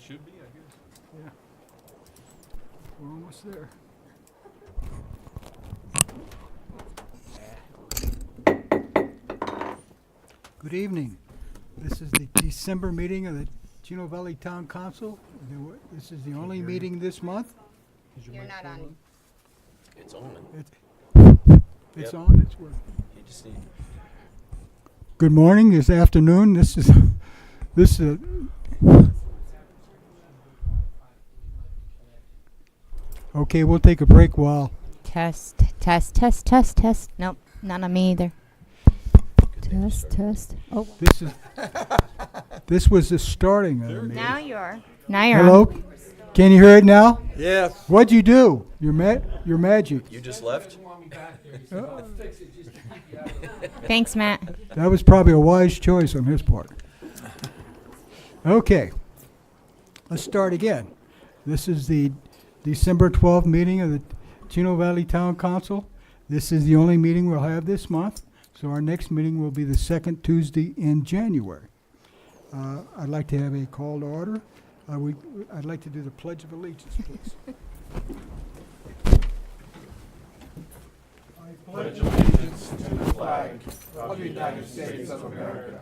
should be, I guess. Yeah. We're almost there. Good evening. This is the December meeting of the Chino Valley Town Council. This is the only meeting this month. You're not on. It's on. It's Yep. on, it's working. You just need. Good morning, this afternoon. This is okay, we'll take a break while Test. Nope, not on me either. Test. Oh, this was the starting of the meeting. now you're. Now you're Hello? on. Can you hear it now? Yes. What'd you do? Your magic. You just left? Thanks, Matt. That was probably a wise choice on his part. Okay. Let's start again. This is the December 12th meeting of the Chino Valley Town Council. This is the only meeting we'll have this month, so our next meeting will be the second Tuesday in January. I'd like to have a call to order. I'd like to do the Pledge of Allegiance, please. Pledge allegiance to the flag of the United States of America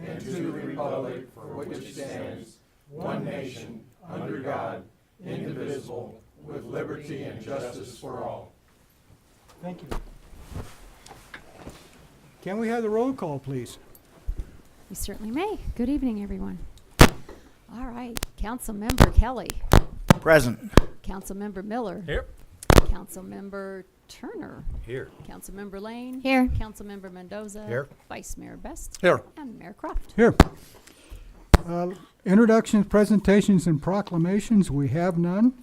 and to the republic for which it stands, one nation, under God, indivisible, with liberty and justice for all. Thank you. Can we have the roll call, please? You certainly may. Good evening, everyone. All right, Councilmember Kelly. Present. Councilmember Miller. Here. Councilmember Turner. Here. Councilmember Lane. Here. Councilmember Mendoza. Here. Vice Mayor Best. Here. And Mayor Croft. Here. Introductions, presentations, and proclamations, we have none.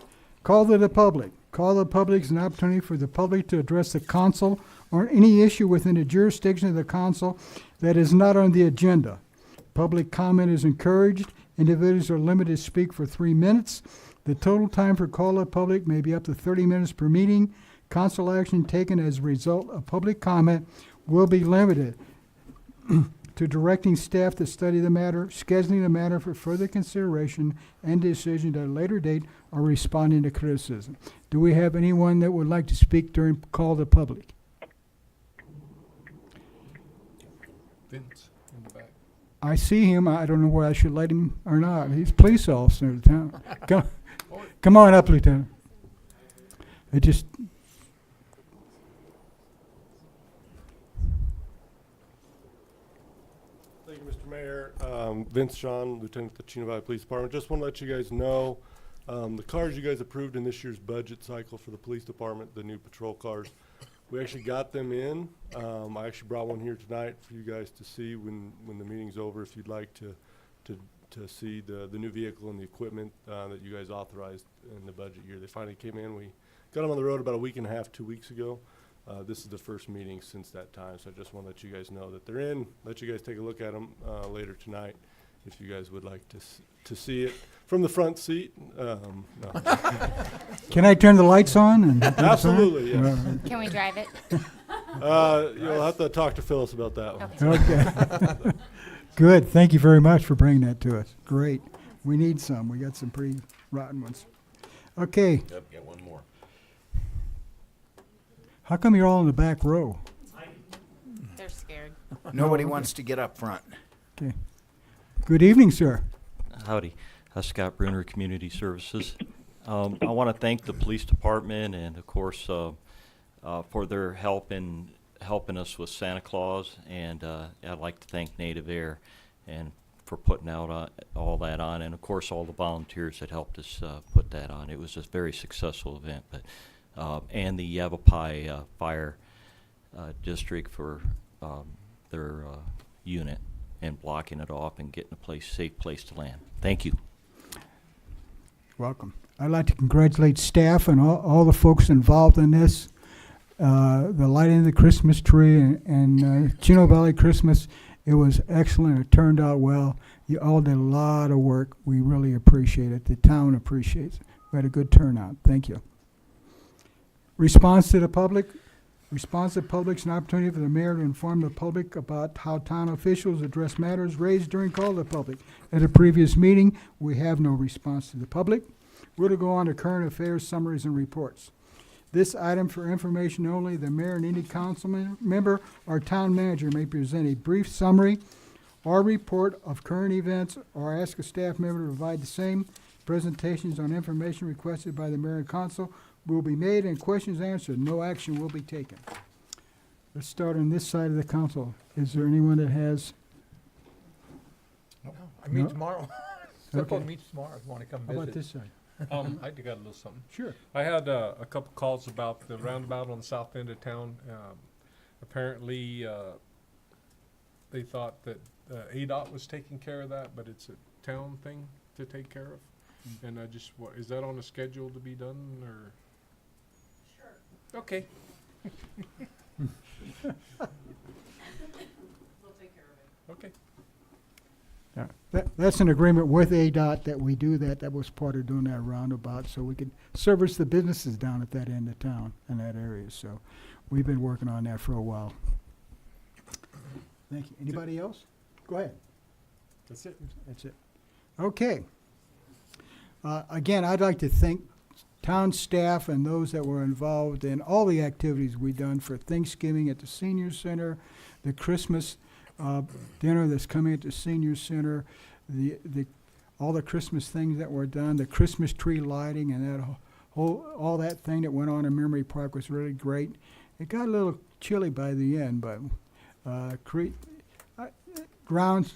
Call to the public. Call to the public is an opportunity for the public to address the council or any issue within the jurisdiction of the council that is not on the agenda. Public comment is encouraged. Individuals are limited to speak for 3 minutes. The total time for call to the public may be up to 30 minutes per meeting. Council action taken as a result of public comment will be limited to directing staff to study the matter, scheduling the matter for further consideration and decision at a later date, or responding to criticism. Do we have anyone that would like to speak during call to the public? Vince in the back. I see him. I don't know whether I should let him or not. He's a police officer in the town. Come on up, Lieutenant. It just... Thank you, Mr. Mayor. Vince Shawn, Lieutenant of the Chino Valley Police Department. Just want to let you guys know the cars you guys approved in this year's budget cycle for the police department, the new patrol cars, we actually got them in. I actually brought one here tonight for you guys to see when the meeting's over, if you'd like to see the new vehicle and the equipment that you guys authorized in the budget year. They finally came in. We got them on the road about a week and a half, 2 weeks ago. This is the first meeting since that time, so I just want to let you guys know that they're in. Let you guys take a look at them later tonight if you guys would like to see it from the front seat. No. Can I turn the lights on? And Absolutely, yes. Can we drive it? You'll have to talk to Phyllis about that one. Okay. Good. Thank you very much for bringing that to us. Great. We need some. We got some pretty rotten ones. Okay. Yep, get one more. How come you're all in the back row? They're scared. Nobody wants to get up front. Okay. Good evening, sir. Howdy. Scott Bruner, Community Services. I want to thank the police department and, of course, for their help in helping us with Santa Claus. And I'd like to thank Native Air and for putting out all that on. And, of course, all the volunteers that helped us put that on. It was a very successful event. And the Yavapai Fire District for their unit and blocking it off and getting a safe place to land. Thank you. Welcome. I'd like to congratulate staff and all the folks involved in this. The lighting of the Christmas tree and Chino Valley Christmas, it was excellent. It turned out well. You all did a lot of work. We really appreciate it. The town appreciates it. We had a good turnout. Thank you. Response to the public? Responsive public's an opportunity for the mayor to inform the public about how town officials address matters raised during call to the public. At a previous meeting, we have no response to the public. We're to go on to current affairs, summaries, and reports. This item for information only, the mayor and any council member or town manager may present a brief summary or report of current events or ask a staff member to provide the same. Presentations on information requested by the mayor and council will be made and questions answered. No action will be taken. Let's start on this side of the council. Is there anyone that has? I meet No. tomorrow. Okay. Supposed to meet tomorrow if you want to come How about visit. this side? I got a little something. Sure. I had a couple calls about the roundabout on the south end of town. Apparently, they thought that ADOT was taking care of that, but it's a town thing to take care of. And I just, is that on a schedule to be done, or? Sure. Okay. We'll take care of it. Okay. Yeah, that's an agreement with ADOT that we do that. That was part of doing that roundabout, so we could service the businesses down at that end of town in that area. So we've been working on that for a while. Thank you. Anybody else? Go ahead. That's it. That's it. Okay. Again, I'd like to thank town staff and those that were involved in all the activities we've done for Thanksgiving at the Senior Center, the Christmas dinner that's coming at the Senior Center, all the Christmas things that were done, the Christmas tree lighting, and that all that thing that went on in Memory Park was really great. It got a little chilly by the end, but grounds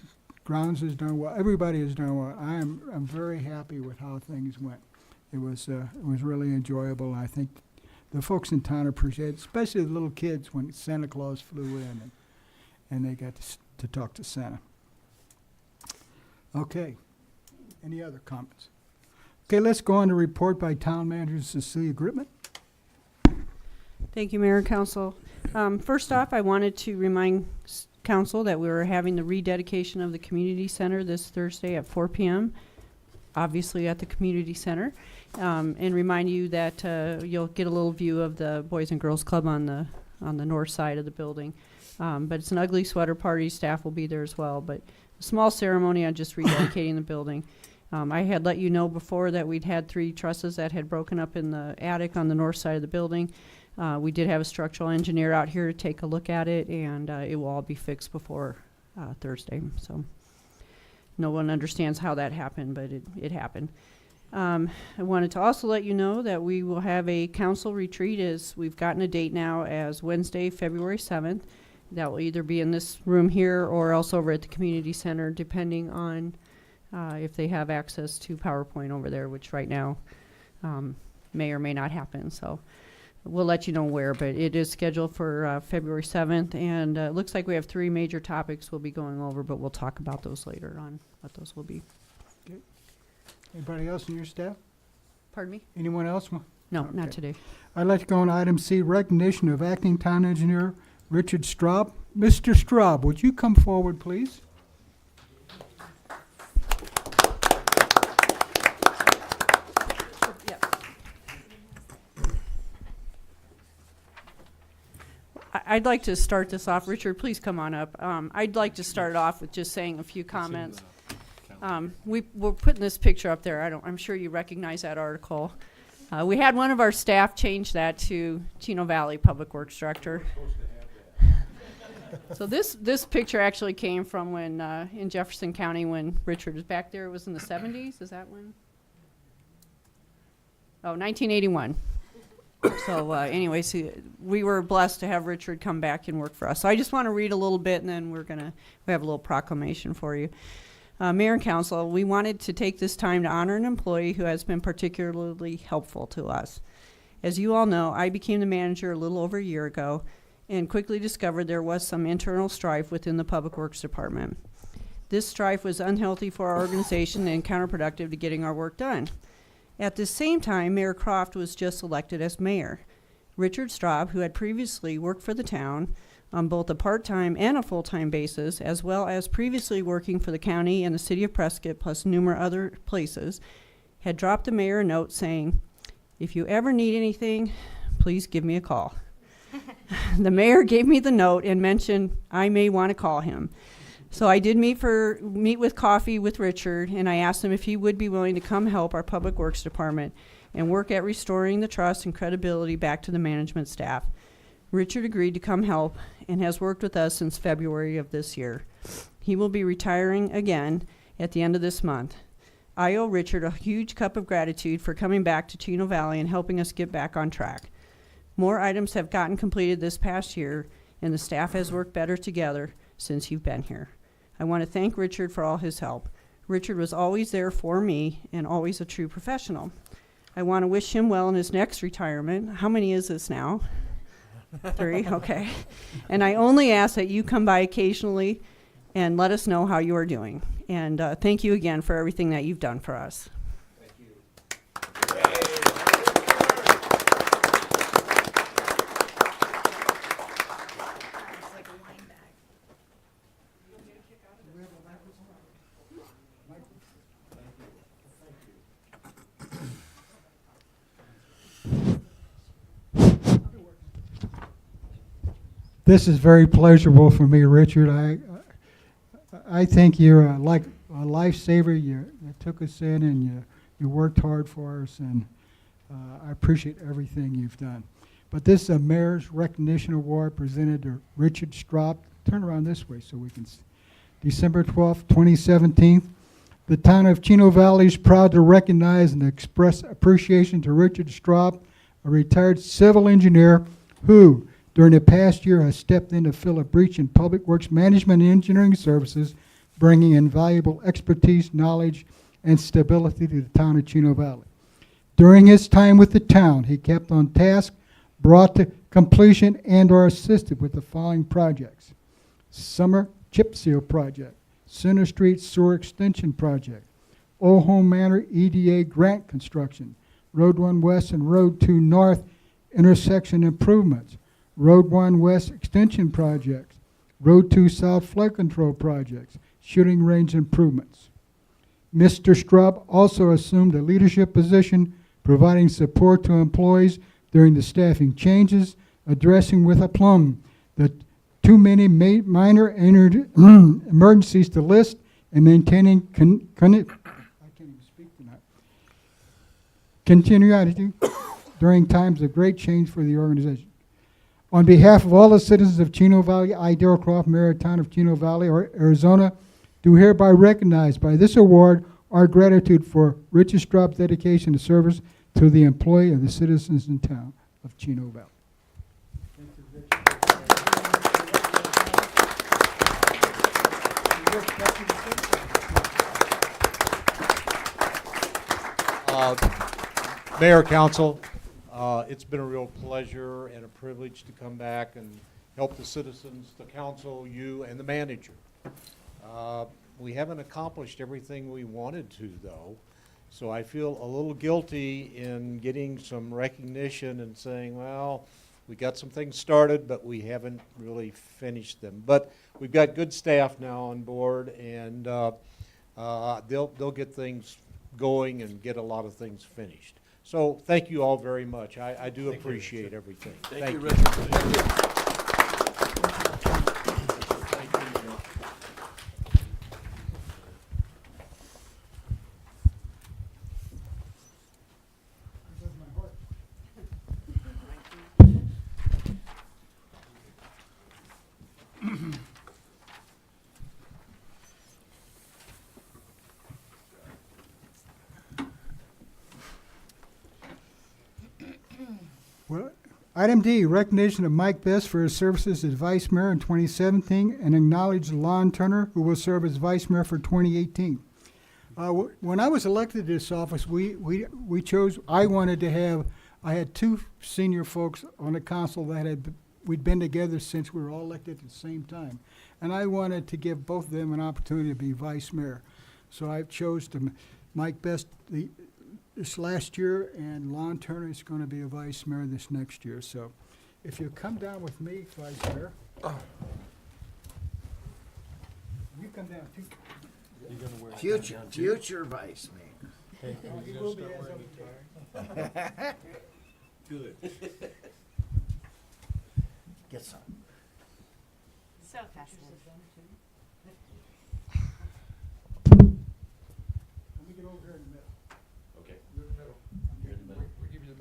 has done well. Everybody has done well. I'm very happy with how things went. It was really enjoyable. I think the folks in town appreciate it, especially the little kids when Santa Claus flew in and they got to talk to Santa. Okay. Any other comments? Okay, let's go on to report by Town Manager Cecilia Gritman. Thank you, Mayor and Council. First off, I wanted to remind Council that we were having the rededication of the Community Center this Thursday at 4 p.m., obviously at the Community Center, and remind you that you'll get a little view of the Boys and Girls Club on the north side of the building. But it's an ugly sweater party. Staff will be there as well. But a small ceremony on just rededicating the building. I had let you know before that we'd had 3 trusses that had broken up in the attic on the north side of the building. We did have a structural engineer out here to take a look at it, and it will all be fixed before Thursday. So no one understands how that happened, but it happened. I wanted to also let you know that we will have a council retreat. As we've gotten a date now as Wednesday, February 7th. That will either be in this room here or else over at the community center, depending on if they have access to PowerPoint over there, which right now may or may not happen. So we'll let you know where, but it is scheduled for February 7th, and it looks like we have 3 major topics we'll be going over, but we'll talk about those later on, what those will be. Okay. Anybody else in your staff? Pardon me? Anyone else? No, Okay. not today. I'd like to go on item C, recognition of acting town engineer Richard Straub. Mr. Straub, would you come forward, please? I'd like to start this off. Richard, please come on up. I'd like to start off with just saying a few comments. We're putting this picture up there. I'm sure you recognize that article. We had one of our staff change that to Chino Valley Public Works Director. So this picture actually came from when in Jefferson County when Richard was back there. It was in the 70s. Is that when? Oh, 1981. So anyways, we were blessed to have Richard come back and work for us. So I just want to read a little bit, and then we have a little proclamation for you. Mayor and Council, we wanted to take this time to honor an employee who has been particularly helpful to us. As you all know, I became the manager a little over a year ago and quickly discovered there was some internal strife within the Public Works Department. This strife was unhealthy for our organization and counterproductive to getting our work done. At the same time, Mayor Croft was just elected as mayor. Richard Straub, who had previously worked for the town on both a part-time and a full-time basis, as well as previously working for the county and the city of Prescott, plus numerous other places, had dropped the mayor a note saying, "If you ever need anything, please give me a call." The mayor gave me the note and mentioned I may want to call him. So I did meet with coffee with Richard, and I asked him if he would be willing to come help our Public Works Department and work at restoring the trust and credibility back to the management staff. Richard agreed to come help and has worked with us since February of this year. He will be retiring again at the end of this month. I owe Richard a huge cup of gratitude for coming back to Chino Valley and helping us get back on track. More items have gotten completed this past year, and the staff has worked better together since you've been here. I want to thank Richard for all his help. Richard was always there for me and always a true professional. I want to wish him well in his next retirement. How many is this now? 3, okay. And I only ask that you come by occasionally and let us know how you are doing. And thank you again for everything that you've done for us. Thank you. This is very pleasurable for me, Richard. I think you're like a lifesaver. You took us in and you worked hard for us, and I appreciate everything you've done. But this is a Mayor's Recognition Award presented to Richard Strop. Turn around this way so we can see. December 12th, 2017. The town of Chino Valley is proud to recognize and express appreciation to Richard Strop, a retired civil engineer who, during the past year, has stepped in to fill a breach in public works management and engineering services, bringing invaluable expertise, knowledge, and stability to the town of Chino Valley. During his time with the town, he kept on task, brought to completion, and/or assisted with the following projects: Summer Chip Seal Project, Center Street Sewer Extension Project, Old Home Manor EDA Grant Construction, Road 1 West and Road 2 North intersection improvements, Road 1 West Extension Projects, Road 2 South Flood Control Projects, shooting range improvements. Mr. Straub also assumed a leadership position, providing support to employees during the staffing changes, addressing with aplomb the too many minor emergencies to list, and maintaining continuity during times of great change for the organization. On behalf of all the citizens of Chino Valley, I, Darrell Croft, Mayor of the Town of Chino Valley, Arizona, do hereby recognize by this award our gratitude for Richard Straub's dedication and service to the employee and the citizens in town of Chino Valley. Mayor, Council, it's been a real pleasure and a privilege to come back and help the citizens, the council, you, and the manager. We haven't accomplished everything we wanted to, though, so I feel a little guilty in getting some recognition and saying, well, we got some things started, but we haven't really finished them. But we've got good staff now on board, and they'll get things going and get a lot of things finished. So thank you all very much. I do appreciate everything. Thank you, Richard. Well, item D, recognition of Mike Best for his services as Vice Mayor in 2017 and acknowledge Lon Turner, who will serve as Vice Mayor for 2018. When I was elected to this office, we chose, I had two senior folks on the council that we'd been together since we were all elected at the same time. And I wanted to give both of them an opportunity to be Vice Mayor. So I chose Mike Best this last year, and Lon Turner is going to be a Vice Mayor this next year. So if you come down with me, Vice Mayor. You come down too. Future Vice Mayor. You will be as of Good. Get some. So festive.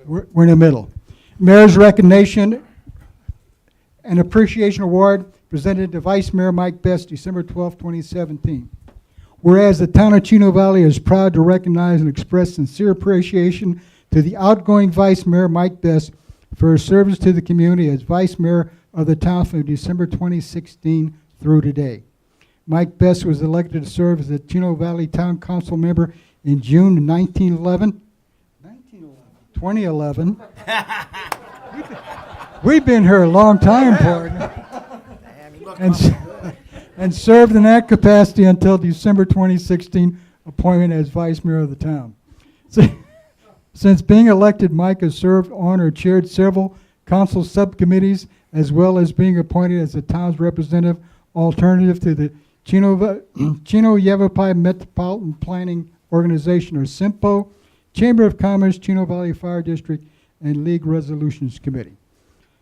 We're in the middle. Mayor's recognition and appreciation award presented to Vice Mayor Mike Best, December 12, 2017. Whereas the town of Chino Valley is proud to recognize and express sincere appreciation to the outgoing Vice Mayor Mike Best for his service to the community as Vice Mayor of the town from December 2016 through today. Mike Best was elected to serve as a Chino Valley Town Council member in June 1911. 2011. We've been here a long time, partner. Damn, you look And served in that capacity until December 2016 appointment as vice mayor of the town. Since being elected, Mike has served on or chaired several council subcommittees, as well as being appointed as the town's representative alternative to the Chino Yavapai Metropolitan Planning Organization, or SIMPO, Chamber of Commerce, Chino Valley Fire District, and League Resolutions Committee.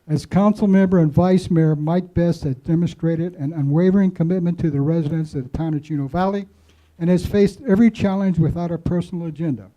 As council member and vice mayor, Mike Best has demonstrated an unwavering commitment to the residents of the town of Chino Valley and has faced every challenge without a personal agenda,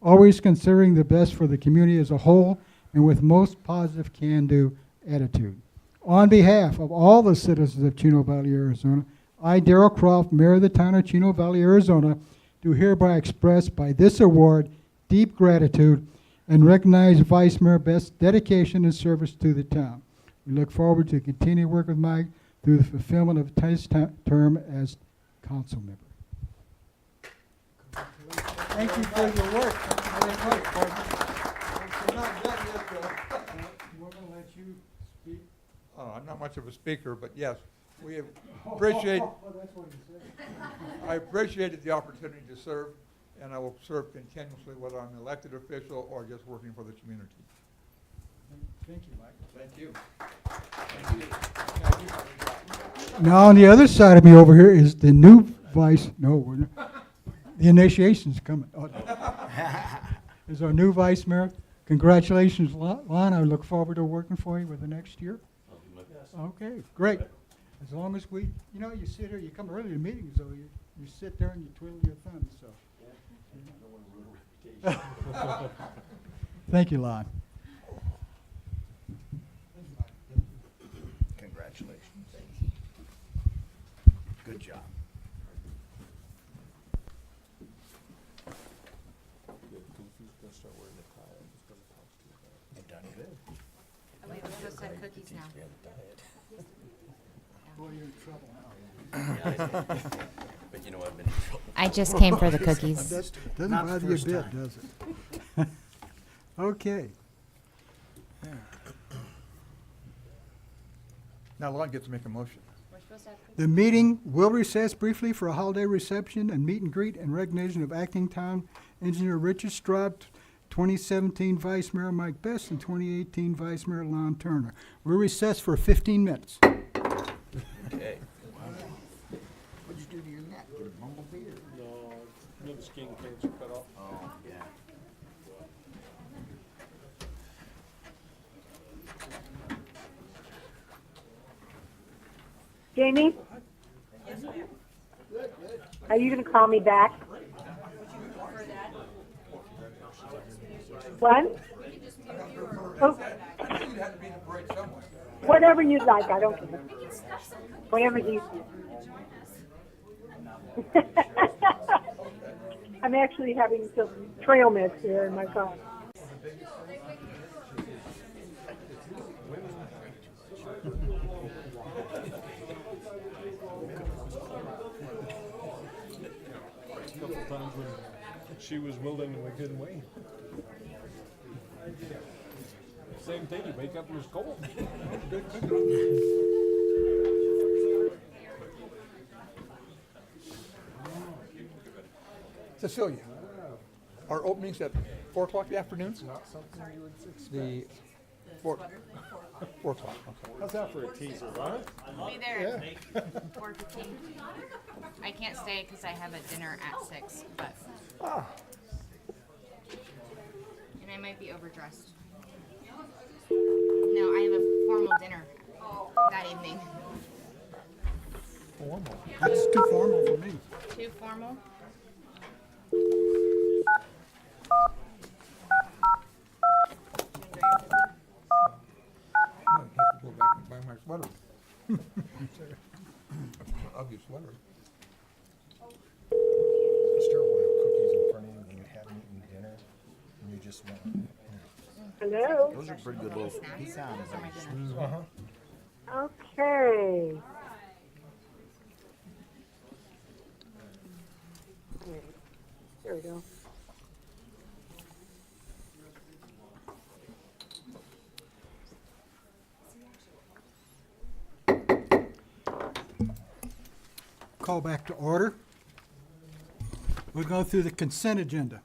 always considering the best for the community as a whole and with most positive can-do attitude. On behalf of all the citizens of Chino Valley, Arizona, I, Darrell Croft, Mayor of the town of Chino Valley, Arizona, do hereby express by this award deep gratitude and recognize Vice Mayor Best's dedication and service to the town. We look forward to continue work with Mike through the fulfillment of his term as council member. Thank you for your work. Thank you very much, partner. We're not done yet, though. We're going to let you speak. I'm not much of a speaker, but yes, we appreciate, That's what he said. I appreciated the opportunity to serve, and I will serve continuously, whether I'm an elected official or just working for the community. Thank you, Mike. Thank you. Thank you. Now, on the other side of me over here is the new vice, no, we're not. The initiation's coming. Oh, no. Is our new vice mayor. Congratulations, Lon. I look forward to working for you for the next year. Okay, great. As long as we, you sit here, you come early to meetings, so you sit there and you twiddle your thumbs, so. Thank you, Lon. Congratulations. Good job. You've done good. Oh, wait, we're supposed to have cookies now. Boy, you're in trouble now. But you know, I've been in trouble. I just came for the cookies. Doesn't Not the bother you a first bit, time. does it? Okay. Now Lon gets to make a motion. The meeting will recess briefly for a holiday reception and meet and greet and recognition of acting town engineer Richard Straub, 2017 Vice Mayor Mike Best, and 2018 Vice Mayor Lon Turner. We'll recess for 15 minutes. Okay. What'd you do to your neck? Get a bumblebee or? No, the skin cancer cut off. Oh, yeah. Jamie? Are you going to call me back? What? Oh, whatever you'd like, I don't care. Whatever you. I'm actually having some trail mix here in my car. A couple of times when she was willing and we couldn't wait. Same thing, you wake up and it's cold. Cecilia, our openings at 4 o'clock in the afternoon? The 4 o'clock, okay. How's that for a teaser, huh? I'll be there at 4:15. I can't stay because I have a dinner at 6, but. And I might be overdressed. No, I have a formal dinner that evening. Formal. That's too formal for me. Too formal? I might have to go back and buy my sweater. Ugly sweater. It's terrible to have cookies in front of you when you haven't eaten dinner and you just want. Hello? Those are pretty good little pecans. Okay. There we go. Call back to order. We'll go through the consent agenda.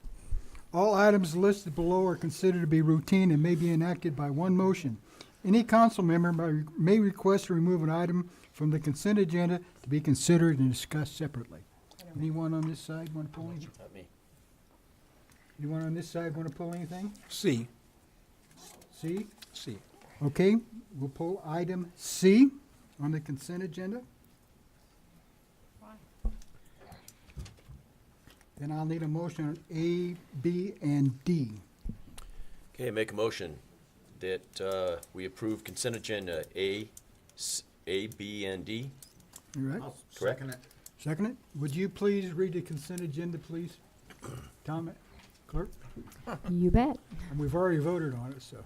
All items listed below are considered to be routine and may be enacted by one motion. Any council member may request to remove an item from the consent agenda to be considered and discussed separately. Anyone on this side want to pull anything? Not me. Anyone on this side want to pull anything? C. C? C. Okay, we'll pull item C on the consent agenda. Then I'll need a motion on A, B, and D. Okay, make a motion that we approve consent agenda A, B, and D. All right, Correct? second it. Would you please read the consent agenda, please? Tom, clerk? You bet. And we've already voted on it, so.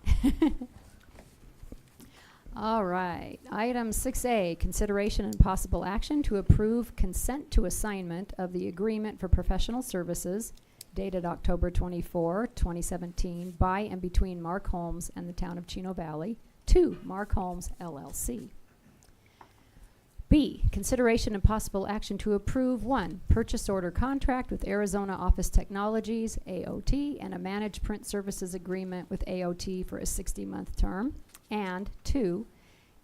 All right. Item 6A, consideration and possible action to approve consent to assignment of the agreement for professional services dated October 24, 2017 by and between Mark Holmes and the town of Chino Valley to Mark Holmes LLC. B, consideration and possible action to approve 1, purchase order contract with Arizona Office Technologies, AOT, and a managed print services agreement with AOT for a 60-month term. And 2,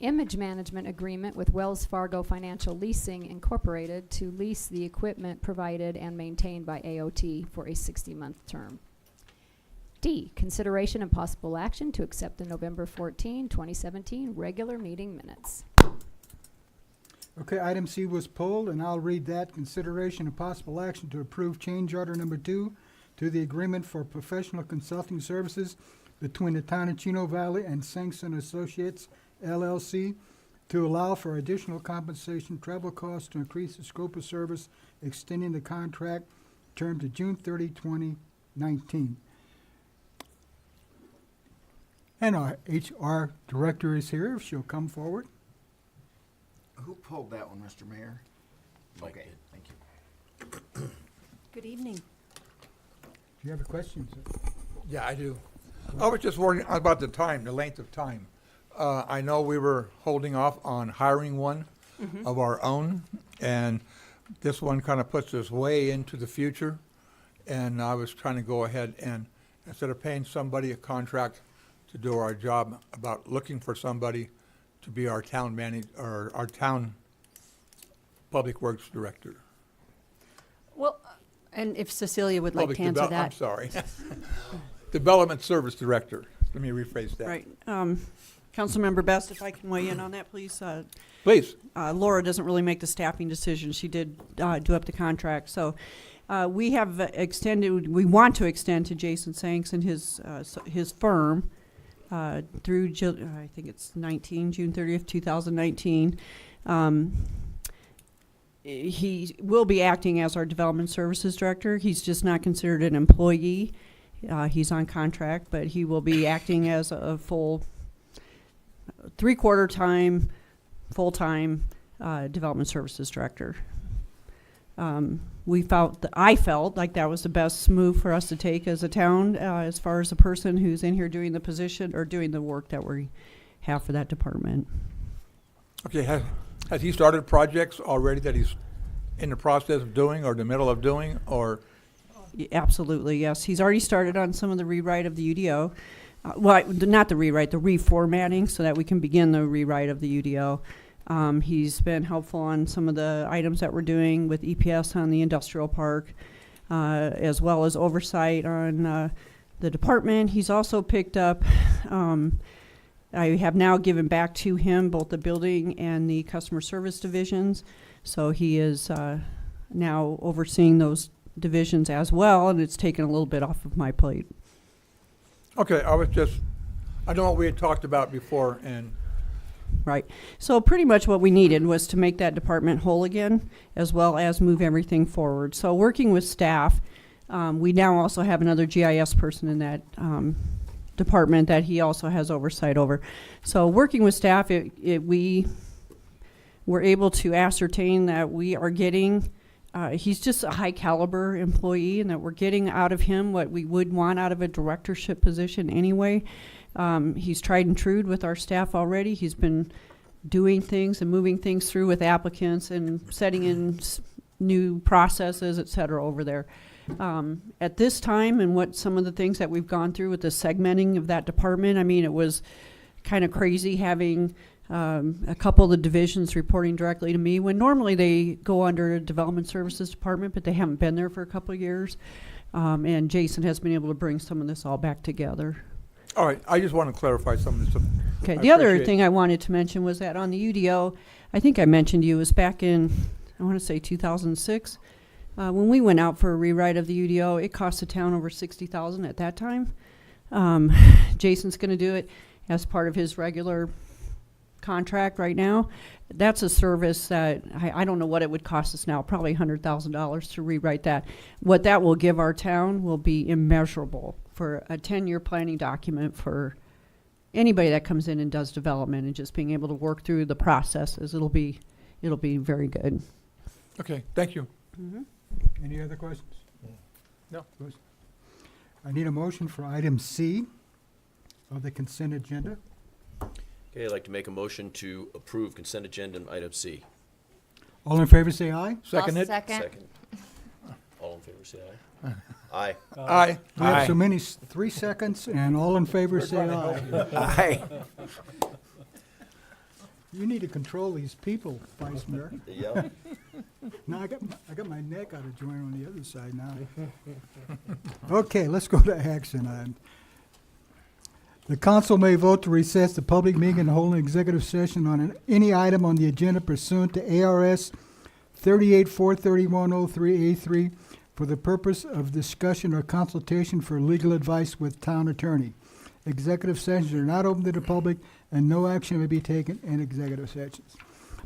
image management agreement with Wells Fargo Financial Leasing Incorporated to lease the equipment provided and maintained by AOT for a 60-month term. D, consideration and possible action to accept the November 14, 2017 regular meeting minutes. Okay, item C was pulled, and I'll read that. Consideration and possible action to approve change order number 2 to the agreement for professional consulting services between the town of Chino Valley and Sankson Associates, LLC, to allow for additional compensation travel costs to increase the scope of service, extending the contract term to June 30, 2019. And our HR director is here. If she'll come forward. Who pulled that one, Mr. Mayor? Mike Okay, did. thank you. Good evening. Do you have a question? Yeah, I do. I was just worrying about the time, the length of time. I know we were holding off on hiring one of our own, and this one kind of puts us way into the future. And I was trying to go ahead and, instead of paying somebody a contract to do our job, about looking for somebody to be our town manager, or our town public works director. Well, and if Cecilia would like Public to answer I'm that. sorry. Development Service Director. Let me rephrase that. Right. Councilmember Best, if I can weigh in on that, please. Please. Laura doesn't really make the staffing decision. She did do up the contract. So we have extended, we want to extend to Jason Sanks and his firm through, I think it's June 30th, 2019. He will be acting as our Development Services Director. He's just not considered an employee. He's on contract, but he will be acting as a full 3/4 time, full-time Development Services Director. I felt like that was the best move for us to take as a town, as far as the person who's in here doing the position or doing the work that we have for that department. Okay, has he started projects already that he's in the process of doing or the middle of doing, or? Absolutely, yes. He's already started on some of the rewrite of the UDO. Well, not the rewrite, the reformatting, so that we can begin the rewrite of the UDO. He's been helpful on some of the items that we're doing with EPS on the industrial park, as well as oversight on the department. He's also picked up I have now given back to him both the building and the customer service divisions. So he is now overseeing those divisions as well, and it's taken a little bit off of my plate. Okay, I know what we had talked about before, and Right. So pretty much what we needed was to make that department whole again, as well as move everything forward. So working with staff, we now also have another GIS person in that department that he also has oversight over. So working with staff, we were able to ascertain that we are getting, he's just a high caliber employee, and that we're getting out of him what we would want out of a directorship position anyway. He's tried and true with our staff already. He's been doing things and moving things through with applicants and setting in new processes, et cetera, over there. At this time, and what some of the things that we've gone through with the segmenting of that department, I mean, it was kind of crazy having a couple of the divisions reporting directly to me when normally they go under a development services department, but they haven't been there for a couple of years. And Jason has been able to bring some of this all back together. all right, I just want to clarify some of this. Okay, I the other appreciate- thing I wanted to mention was that on the UDO, I think I mentioned to you, was back in, I want to say 2006, when we went out for a rewrite of the UDO, it cost the town over $60,000 at that time. Jason's going to do it as part of his regular contract right now. That's a service that I don't know what it would cost us now, probably $100,000 to rewrite that. What that will give our town will be immeasurable for a 10-year planning document for anybody that comes in and does development, and just being able to work through the processes. It'll be very good. Okay, thank you. Any other questions? No. I need a motion for item C of the consent agenda. Okay, I'd like to make a motion to approve consent agenda item C. All in favor, say aye. Second I'll it? second. Second. All in favor, say aye. Aye. Aye. We have so many, 3 seconds, and all in favor, say aye. Aye. You need to control these people, Vice Mayor. Yeah. Now, I got my neck out of joint on the other side now. Okay, let's go to action item. The council may vote to recess the public meeting and hold an executive session on any item on the agenda pursuant to ARS 38-431-03A3 for the purpose of discussion or consultation for legal advice with town attorney. Executive sessions are not open to the public, and no action may be taken in executive sessions.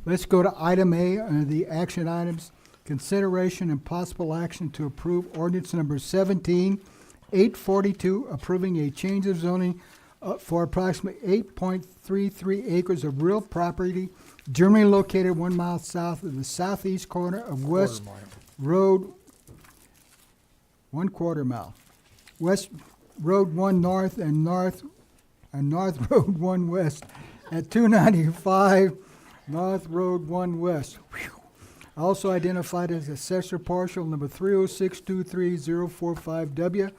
Let's go to item A under the action items. Consideration and possible action to approve ordinance number 17-842, approving a change of zoning for approximately 8.33 acres of real property generally located 1 mile south of the southeast corner of West Road, 1/4 mile. West Road 1 North and North Road 1 West at 295 North Road 1 West. Whew. Also identified as assessor parcel number 30623-045W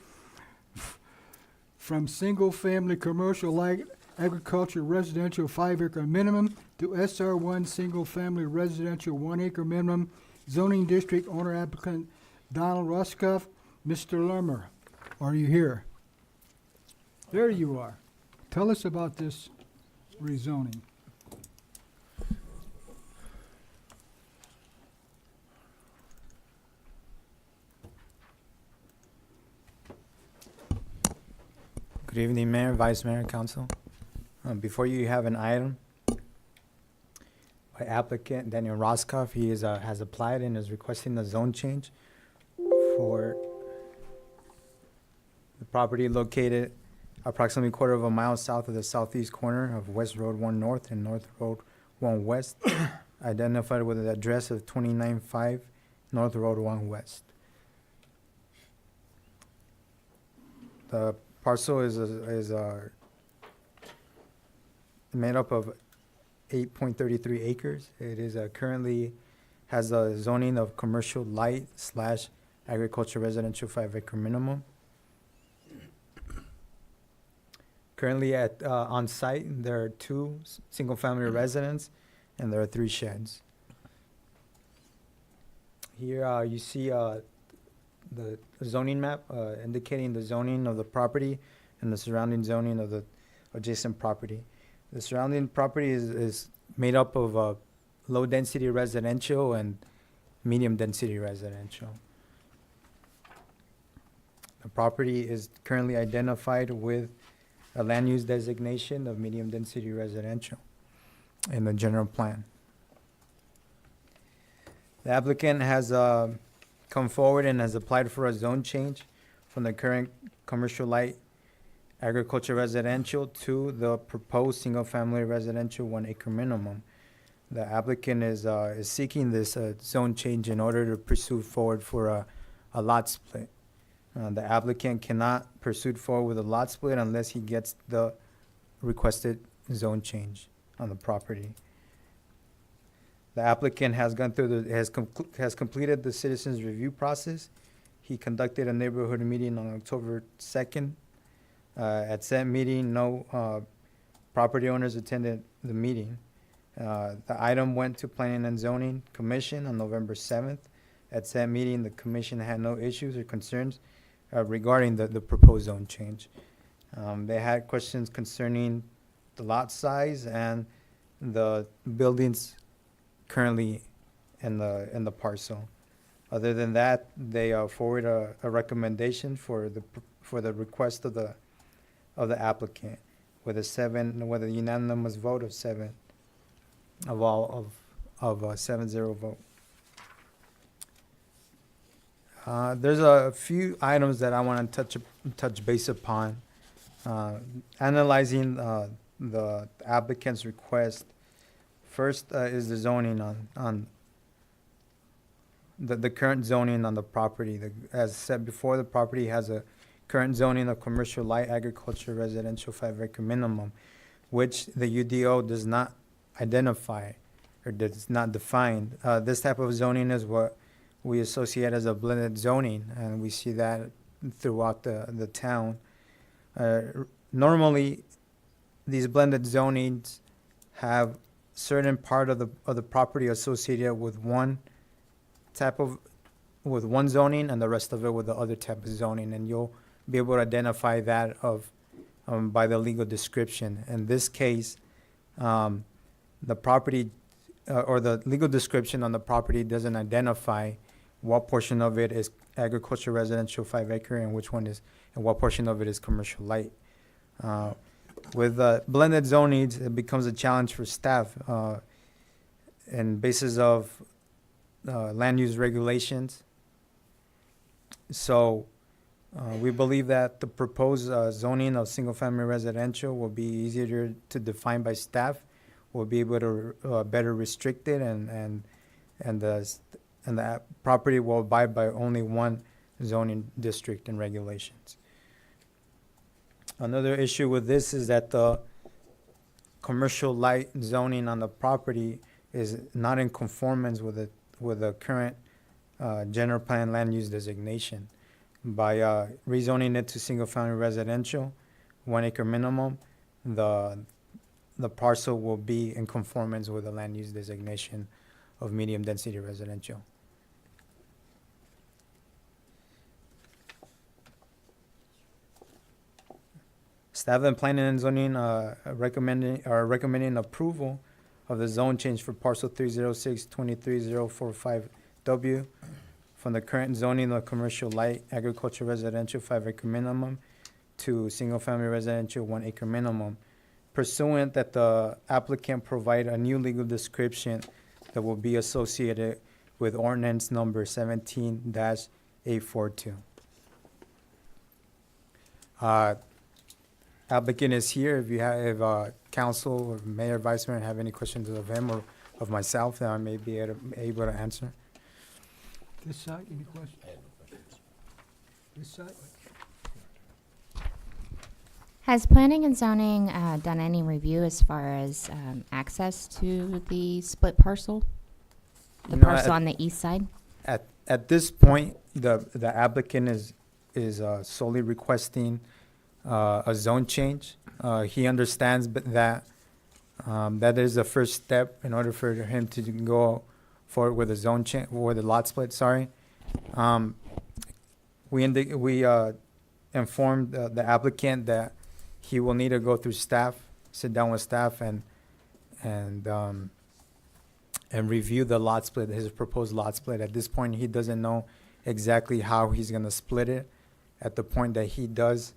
from single-family commercial light agriculture residential 5-acre minimum to SR1 single-family residential 1-acre minimum. Zoning district owner applicant Donald Ruskoff. Mr. Lermer, are you here? There you are. Tell us about this rezoning. Good evening, Mayor, Vice Mayor, and Council. Before you have an item by applicant Daniel Roskoff. He has applied and is requesting a zone change for the property located approximately 1/4 mile south of the southeast corner of West Road 1 North and North Road 1 West, identified with an address of 295 North Road 1 West. The parcel is made up of 8.33 acres. It is currently has a zoning of commercial light / agriculture residential 5-acre minimum. Currently on site, there are 2 single-family residents and there are 3 sheds. Here you see the zoning map indicating the zoning of the property and the surrounding zoning of the adjacent property. The surrounding property is made up of low-density residential and medium-density residential. The property is currently identified with a land use designation of medium-density residential in the general plan. The applicant has come forward and has applied for a zone change from the current commercial light agriculture residential to the proposed single-family residential 1 acre minimum. The applicant is seeking this zone change in order to pursue forward for a lot split. The applicant cannot pursue forward with a lot split unless he gets the requested zone change on the property. The applicant has gone through has completed the citizens review process. He conducted a neighborhood meeting on October 2nd. At said meeting, no property owners attended the meeting. The item went to Planning and Zoning Commission on November 7th. At said meeting, the commission had no issues or concerns regarding the proposed zone change. They had questions concerning the lot size and the buildings currently in the parcel. Other than that, they forward a recommendation for the request of the applicant with a unanimous vote of 7-0 vote. There's a few items that I want to touch base upon. Analyzing the applicant's request. First is the zoning on the current zoning on the property. As said before, the property has a current zoning of commercial light agriculture residential 5 acre minimum, which the UDO does not identify or does not define. This type of zoning is what we associate as a blended zoning, and we see that throughout the town. Normally, these blended zonings have certain part of the property associated with one zoning and the rest of it with the other type of zoning, and you'll be able to identify that by the legal description. In this case, the property or the legal description on the property doesn't identify what portion of it is agriculture residential 5 acre and what portion of it is commercial light. With blended zonings, it becomes a challenge for staff and basis of land use regulations. So we believe that the proposed zoning of single-family residential will be easier to define by staff. We'll be able to better restrict it, and the property will abide by only one zoning district and regulations. Another issue with this is that the commercial light zoning on the property is not in conformance with the current general plan land use designation. By rezoning it to single-family residential, 1 acre minimum, the parcel will be in conformance with the land use designation of medium-density residential. Staff and Planning and Zoning are recommending approval of the zone change for parcel 306-23045W from the current zoning of commercial light agriculture residential 5 acre minimum to single-family residential 1 acre minimum, pursuant that the applicant provide a new legal description that will be associated with ordinance number 17-842. Applicant is here. If council or mayor, vice mayor have any questions of him or of myself that I may be able to answer. This side, any questions? This side? Has planning and zoning done any review as far as access to the split parcel? The You know, parcel on the east side? At this point, the applicant is solely requesting a zone change. He understands that that is the first step in order for him to go forward with a zone change or the lot split. Sorry, we informed the applicant that he will need to go through staff sit down with staff and review the lot split, his proposed lot split. At this point, he doesn't know exactly how he's gonna split it. At the point that he does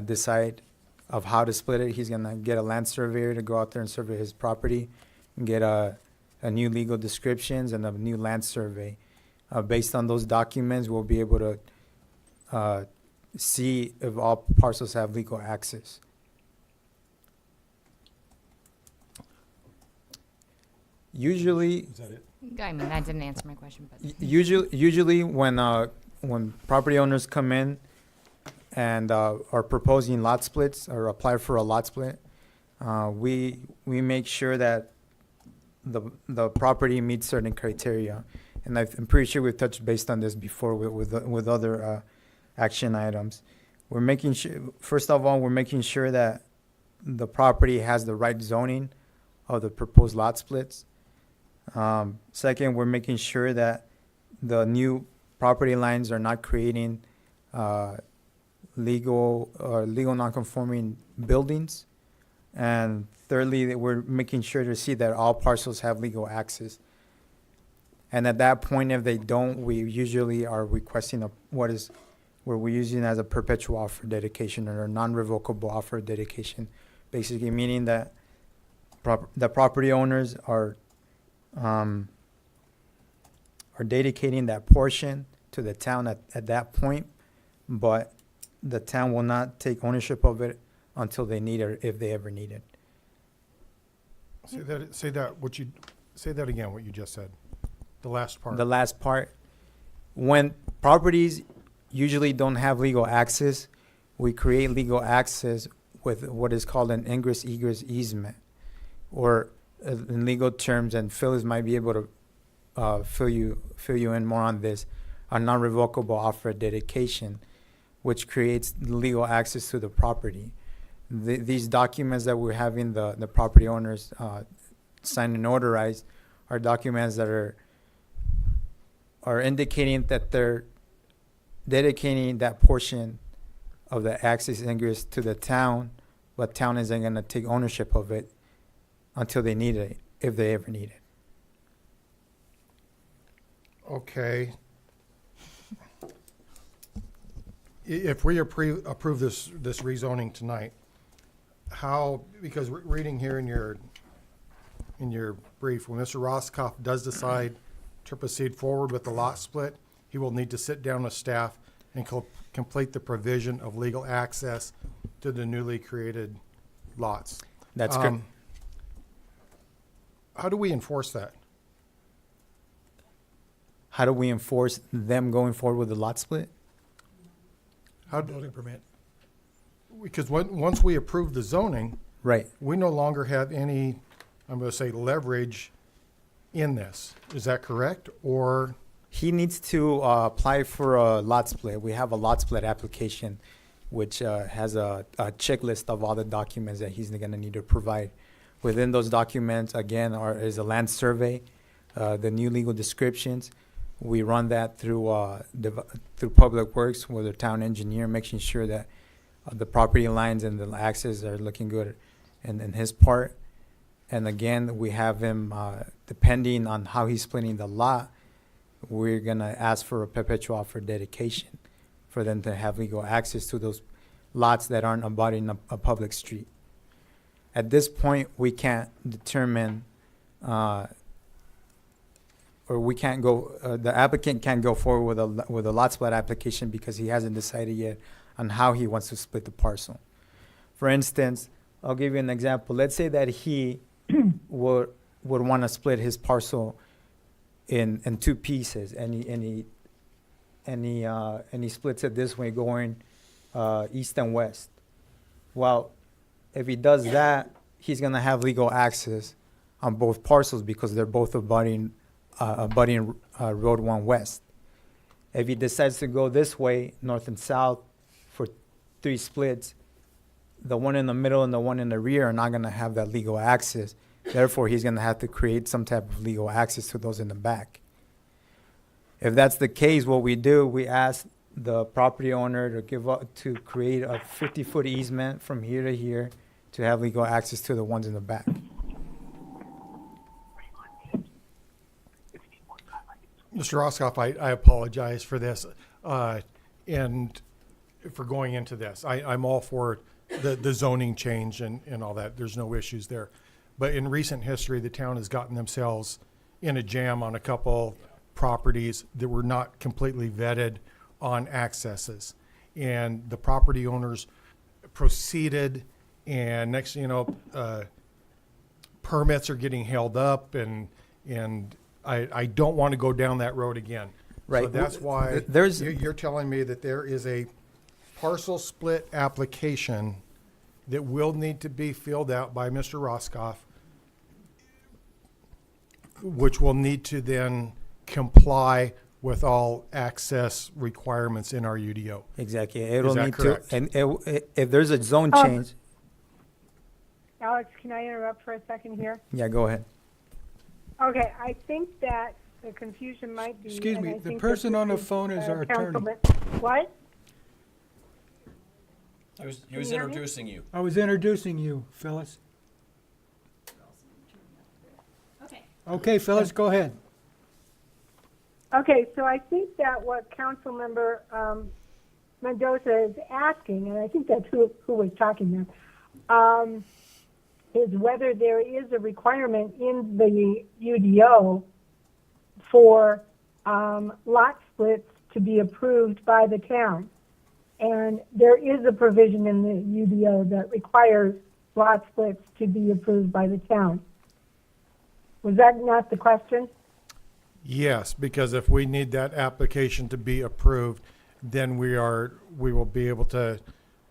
decide of how to split it, he's gonna get a land surveyor to go out there and survey his property and get a new legal descriptions and a new land survey. Based on those documents, we'll be able to see if all parcels have legal access. Usually, Is that it? I mean, that didn't answer my question, but. usually when property owners come in and are proposing lot splits or apply for a lot split, we make sure that the property meets certain criteria. And I'm pretty sure we've touched based on this before with other action items. We're making sure, first of all, we're making sure that the property has the right zoning of the proposed lot splits. Second, we're making sure that the new property lines are not creating legal non-conforming buildings. And thirdly, that we're making sure to see that all parcels have legal access. And at that point, if they don't, we usually are requesting where we're using as a perpetual offer dedication or a non-revocable offer dedication, basically meaning that the property owners are dedicating that portion to the town at that point, but the town will not take ownership of it until they need it, if they ever need it. Say that again, what you just said. The last part. The last part, when properties usually don't have legal access, we create legal access with what is called an ingress-egress easement, or in legal terms, and Phyllis might be able to fill you in more on this, a non-revocable offer of dedication, which creates legal access to the property. These documents that we're having the property owners sign and notarize are documents that are indicating that they're dedicating that portion of the access ingress to the town, but town isn't going to take ownership of it until they need it, if they ever need it. Okay. If we approve this rezoning tonight, how, because reading here in your brief, when Mr. Roscoff does decide to proceed forward with the lot split, he will need to sit down with staff and complete the provision of legal access to the newly created lots. That's good. How do we enforce that? How do we enforce them going forward with the lot split? Building permit. Because once we approve the zoning, Right. we no longer have any, I'm going to say, leverage in this. Is that correct? Or He needs to apply for a lot split. We have a lot split application, which has a checklist of all the documents that he's going to need to provide. Within those documents, again, is a land survey, the new legal descriptions. We run that through Public Works with the town engineer, making sure that the property lines and the access are looking good in his part. And again, we have him, depending on how he's splitting the lot, we're going to ask for a perpetual offer dedication for them to have legal access to those lots that aren't abutting a public street. At this point, we can't determine, or we can't go, the applicant can't go forward with a lot split application because he hasn't decided yet on how he wants to split the parcel. For instance, I'll give you an example. Let's say that he would want to split his parcel in two pieces, and he splits it this way, going east and west. Well, if he does that, he's gonna have legal access on both parcels because they're both abutting Road 1 West. If he decides to go this way, north and south, for 3 splits, the one in the middle and the one in the rear are not gonna have that legal access. Therefore, he's gonna have to create some type of legal access to those in the back. If that's the case, what we do, we ask the property owner to create a 50-foot easement from here to here to have legal access to the ones in the back. Mr. Roscoff, I apologize for this, and for going into this. I'm all for the zoning change and all that. There's no issues there. But in recent history, the town has gotten themselves in a jam on a couple properties that were not completely vetted on accesses. And the property owners proceeded, and next thing you know, permits are getting held up, and I don't want to go down that road again. Right. So that's why There's- you're telling me that there is a parcel split application that will need to be filled out by Mr. Roscoff, which will need to then comply with all access requirements in our UDO. Exactly. It'll that need correct? to, and if there's a zone change, Alex, can I interrupt for a second here? yeah, go ahead. Okay, I think that the confusion might be. Excuse and me, I the think person that on the this phone is our attorney. Councilman- What? He was Can you hear me? introducing you. I was introducing you, Phyllis. Okay, Phyllis, go ahead. Okay, so I think that what Councilmember Mendoza is asking, and I think that's who was talking there, is whether there is a requirement in the UDO for lot splits to be approved by the town. And there is a provision in the UDO that requires lot splits to be approved by the town. Was that not the question? Yes, because if we need that application to be approved, then we will be able to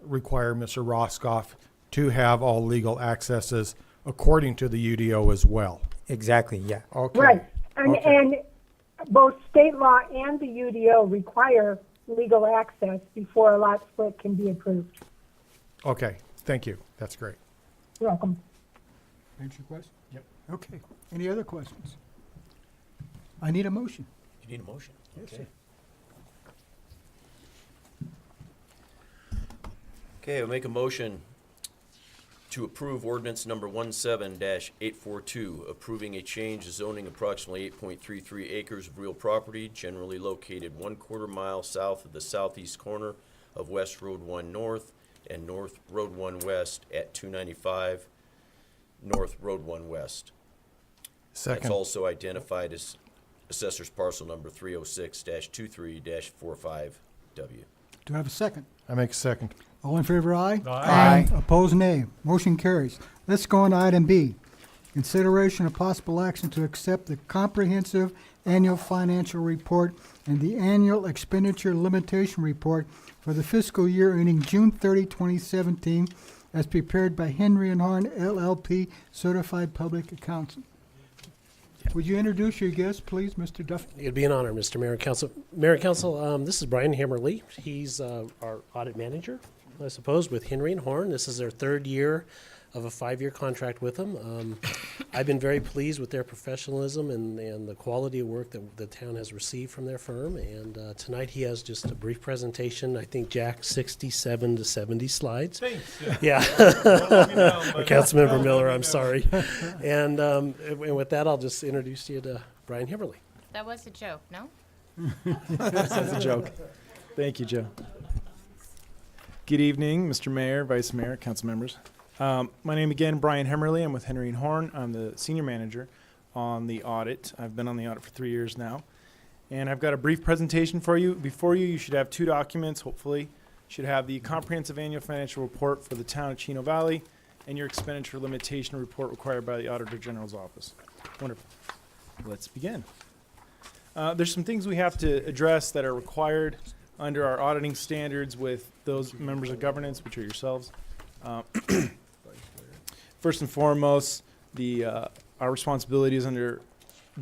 require Mr. Roscoff to have all legal accesses according to the UDO as well. Exactly, yeah. Okay. Right. And, Okay. and both state law and the UDO require legal access before a lot split can be approved. Okay, thank you. That's great. You're welcome. Answer your question? Yep. Okay. Any other questions? I need a motion. You need a motion. Yes, Okay. sir. Okay, I'll make a motion to approve ordinance number 17-842, approving a change of zoning approximately 8.33 acres of real property generally located 1/4 mile south of the southeast corner of West Road 1 North and North Road 1 West at 295 North Road 1 West. That's Second. also identified as assessor's parcel number 306-23-45W. Do I have a second? I make a second. All in favor, aye? Aye. Opposed, nay. Motion carries. Let's go on to item B. Consideration of possible action to accept the comprehensive annual financial report and the annual expenditure limitation report for the fiscal year ending June 30, 2017, as prepared by Henry and Horn LLP Certified Public Accountant. Would you introduce your guest, please, Mr. Duffy? It'd be an honor, Mr. Mayor and Council. Mayor and Council, this is Brian Hammerly. He's our audit manager, I suppose, with Henry and Horn. This is their third year of a 5-year contract with them. I've been very pleased with their professionalism and the quality of work that the town has received from their firm. And tonight he has just a brief presentation. I think, Jack, 67 to 70 slides. Thanks. Yeah. Or Councilmember Miller, I'm sorry. And with that, I'll just introduce you to Brian Hammerly. That was a joke, no? That's a joke. Thank you, Joe. Good evening, Mr. Mayor, Vice Mayor, council members. My name again, Brian Hemmerly. I'm with Henry and Horn. I'm the senior manager on the audit. I've been on the audit for 3 years now. And I've got a brief presentation for you. Before you, you should have 2 documents, hopefully. You should have the comprehensive annual financial report for the town of Chino Valley and your expenditure limitation report required by the Auditor General's office. Wonderful. Let's begin. There's some things we have to address that are required under our auditing standards with those members of governance, which are yourselves. First and foremost, our responsibility is under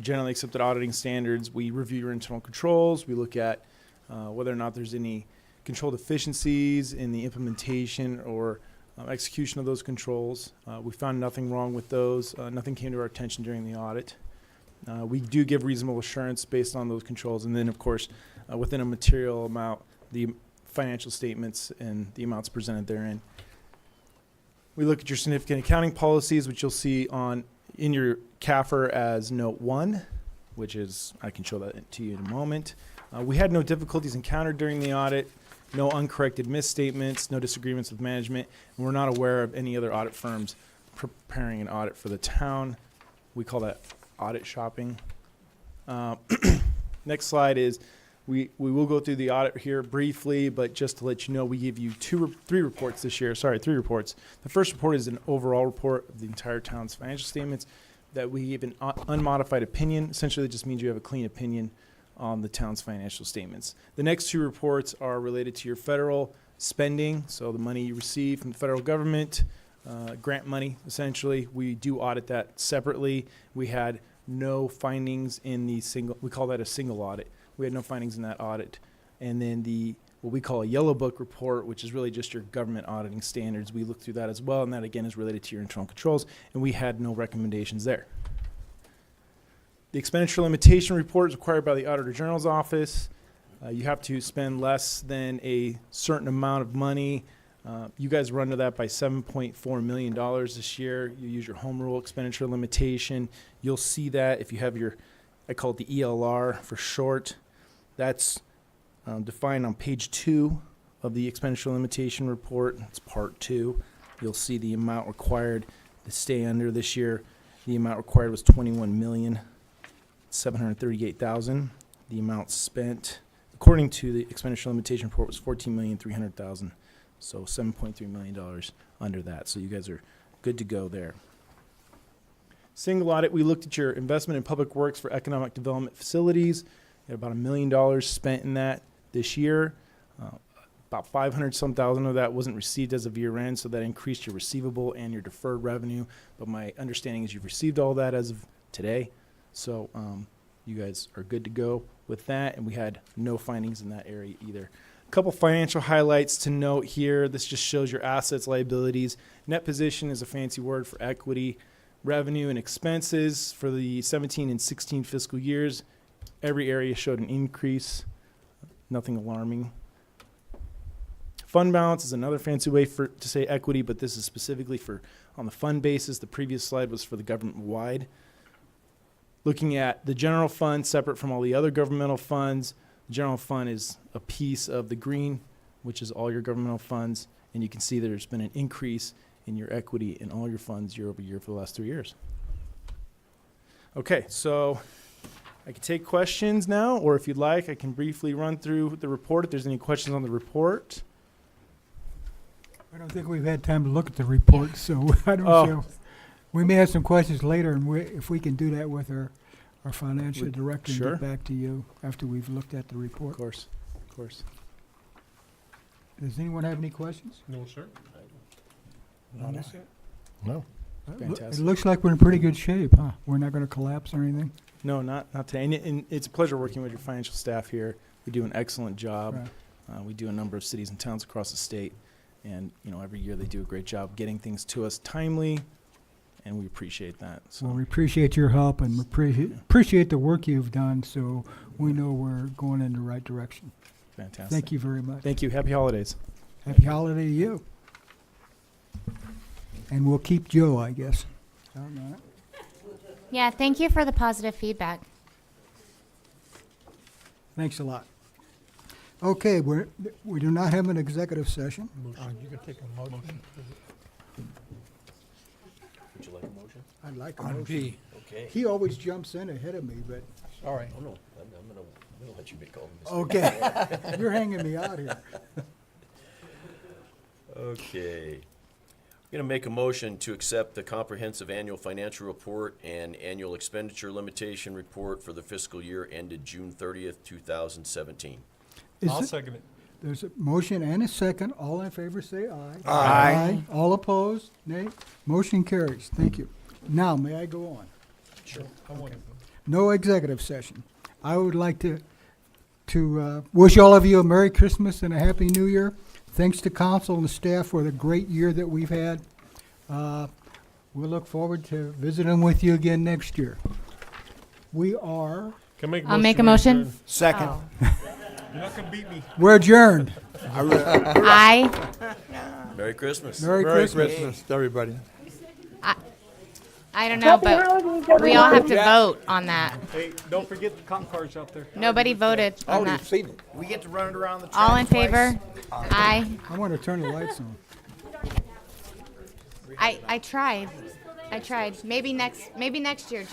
generally accepted auditing standards. We review your internal controls. We look at whether or not there's any control deficiencies in the implementation or execution of those controls. We found nothing wrong with those. Nothing came to our attention during the audit. We do give reasonable assurance based on those controls. And then, of course, within a material amount, the financial statements and the amounts presented therein. We look at your significant accounting policies, which you'll see in your CAFR as Note 1, which is, I can show that to you in a moment. We had no difficulties encountered during the audit, no uncorrected misstatements, no disagreements with management, and we're not aware of any other audit firms preparing an audit for the town. We call that audit shopping. Next slide is, we will go through the audit here briefly, but just to let you know, we give you three reports this year. Sorry, 3 reports. The first report is an overall report of the entire town's financial statements that we give an unmodified opinion. Essentially, it just means you have a clean opinion on the town's financial statements. The next 2 reports are related to your federal spending, so the money you receive from the federal government, grant money, essentially. We do audit that separately. We had no findings in the we call that a single audit. We had no findings in that audit. And then what we call a yellow book report, which is really just your government auditing standards. We looked through that as well, and that again is related to your internal controls, and we had no recommendations there. The expenditure limitation report is required by the Auditor General's office. You have to spend less than a certain amount of money. You guys were under that by $7.4 million this year. You use your home rule expenditure limitation. You'll see that if you have I call it the ELR for short. That's defined on page 2 of the expenditure limitation report. It's part 2. You'll see the amount required to stay under this year. The amount required was $21,738,000. The amount spent, according to the expenditure limitation report, was $14,300,000. So $7.3 million under that. So you guys are good to go there. Single audit, we looked at your investment in public works for economic development facilities. You had about $1 million spent in that this year. About 500-some thousand of that wasn't received as of year end, so that increased your receivable and your deferred revenue. But my understanding is you've received all that as of today. So you guys are good to go with that, and we had no findings in that area either. A couple financial highlights to note here. This just shows your assets, liabilities. Net position is a fancy word for equity. Revenue and expenses for the 17 and 16 fiscal years. Every area showed an increase. Nothing alarming. Fund balance is another fancy way to say equity, but this is specifically for on the fund basis. The previous slide was for the government-wide. Looking at the general fund separate from all the other governmental funds, the general fund is a piece of the green, which is all your governmental funds, and you can see that there's been an increase in your equity in all your funds year over year for the last 3 years. Okay, so I can take questions now, or if you'd like, I can briefly run through the report if there's any questions on the report. I don't think we've had time to look at the report, so I don't know. We may have some questions later, and if we can do that with our financial director and get back to you after we've looked at the report. Of course, of course. Does anyone have any questions? No, sir. No. Fantastic. It looks like we're in pretty good shape, huh? We're not going to collapse or anything? No, not today. And it's a pleasure working with your financial staff here. We do an excellent job. Right. We do a number of cities and towns across the state. And, every year they do a great job getting things to us timely, and we appreciate that. So. Well, we appreciate your help and appreciate the work you've done, so we know we're going in the right direction. Fantastic. Thank you very much. Thank you. Happy holidays. Happy holiday to you. And we'll keep Joe, I guess. Yeah, thank you for the positive feedback. Thanks a lot. Okay, we do not have an executive session. You can take a motion. Would you like a motion? I'd like a On motion. G. Okay. He always jumps in ahead of me, but, Sorry. Oh, no, I'm gonna let you make all the okay. You're hanging me out here. Okay. I'm going to make a motion to accept the comprehensive annual financial report and annual expenditure limitation report for the fiscal year ended June 30th, 2017. I'll second it. There's a motion and a second. All in favor say aye. Aye. All opposed, nay. Motion carries. Thank you. Now, may I go on? Sure. I want it. No executive session. I would like to wish all of you a Merry Christmas and a Happy New Year. Thanks to council and the staff for the great year that we've had. We'll look forward to visiting with you again next year. We are... I'll make a motion. Second. Oh. You're not going to beat me. We're adjourned. Aye. Merry Christmas. Merry Christmas. Christmas to everybody. I don't know, Happy but holidays, we all have everyone. to vote on that. Hey, don't forget the comp cards out there. Nobody voted on Already that. seen it. We get to run it around the track All in twice. favor? Aye. I want to turn the lights on. I tried. Maybe next year, Jeff.